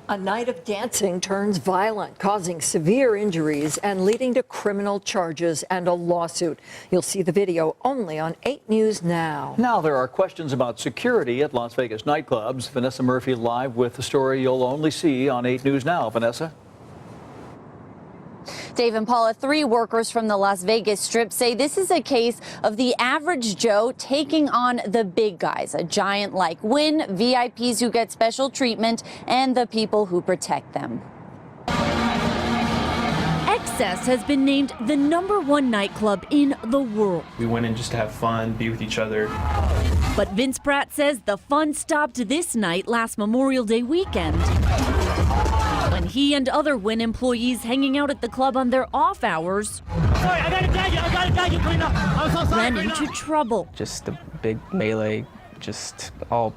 A night of dancing turns violent, causing severe injuries and leading to criminal charges and a lawsuit. You'll see the video only on 8 News Now. Now there are questions about security at Las Vegas nightclubs. Vanessa Murphy live with the story you'll only see on 8 News Now. Vanessa? Dave and Paula, 3 workers from the Las Vegas Strip say this is a case of the average Joe taking on the big guys, a giant like Wynn, VIPs who get special treatment, and the people who protect them. Excess has been named the #1 nightclub in the world. We went in just to have fun, be with each other. But Vince Pratt says the fun stopped this night last Memorial Day weekend, when he and other Wynn employees hanging out at the club on their off hours ran into trouble. Just a big melee, just all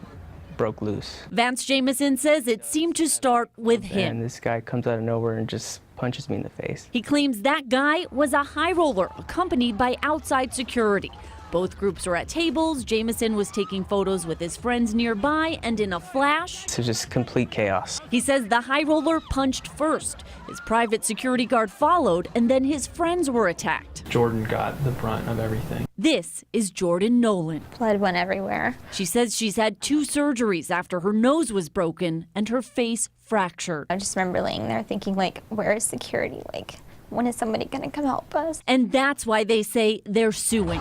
broke loose. Vance Jamison says it seemed to start with him. And this guy comes out of nowhere and just punches me in the face. He claims that guy was a high roller accompanied by outside security. Both groups were at tables. Jamison was taking photos with his friends nearby, and in a flash, So just complete chaos. he says the high roller punched first. His private security guard followed, and then his friends were attacked. Jordan got the brunt of everything. This is Jordan Nolan. Blood went everywhere. She says she's had 2 surgeries after her nose was broken and her face fractured. I just remember laying there thinking, like, where is security? Like, when is somebody gonna come help us? And that's why they say they're suing.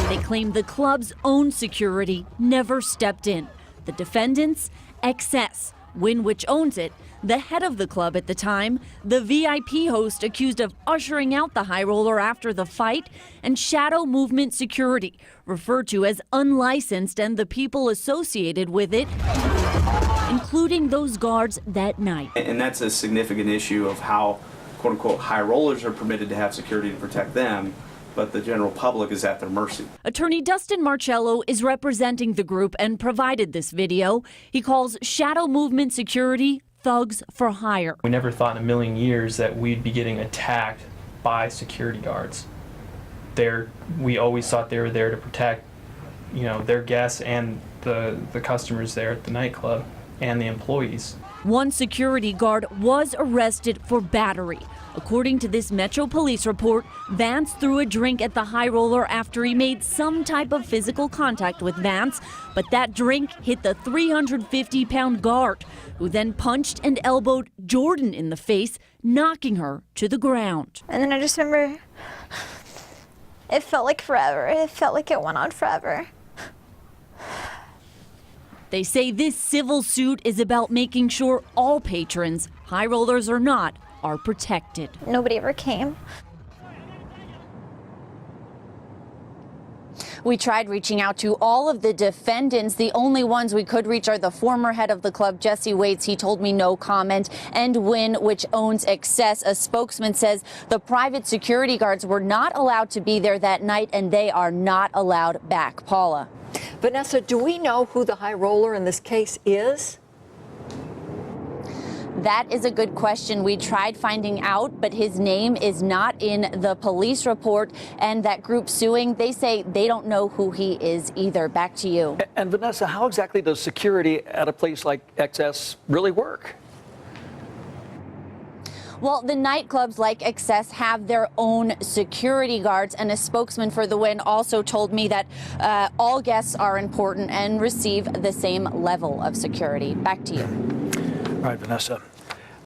They claim the club's own security never stepped in. The defendants, Excess, Wynn, which owns it, the head of the club at the time, the VIP host accused of ushering out the high roller after the fight, and Shadow Movement Security, referred to as unlicensed, and the people associated with it, including those guards that night. And that's a significant issue of how, quote unquote, high rollers are permitted to have security to protect them, but the general public is at their mercy. Attorney Dustin Marcello is representing the group and provided this video. He calls Shadow Movement Security thugs for hire. We never thought in a million years that we'd be getting attacked by security guards. We always thought they were there to protect, their guests and the customers there at the nightclub and the employees. One security guard was arrested for battery. According to this Metro Police report, Vance threw a drink at the high roller after he made some type of physical contact with Vance, but that drink hit the 350-pound guard, who then punched and elbowed Jordan in the face, knocking her to the ground. And then I just remember, it felt like forever. It felt like it went on forever. They say this civil suit is about making sure all patrons, high rollers or not, are protected. Nobody ever came. We tried reaching out to all of the defendants. The only ones we could reach are the former head of the club, Jesse Waits. He told me no comment. And Wynn, which owns Excess, a spokesman says the private security guards were not allowed to be there that night, and they are not allowed back. Paula. Vanessa, do we know who the high roller in this case is? That is a good question. We tried finding out, but his name is not in the police report. And that group suing, they say they don't know who he is either. Back to you. And Vanessa, how exactly does security at a place like Excess really work? Well, the nightclubs like Excess have their own security guards, and a spokesman for the Wynn also told me that all guests are important and receive the same level of security. Back to you. All right, Vanessa.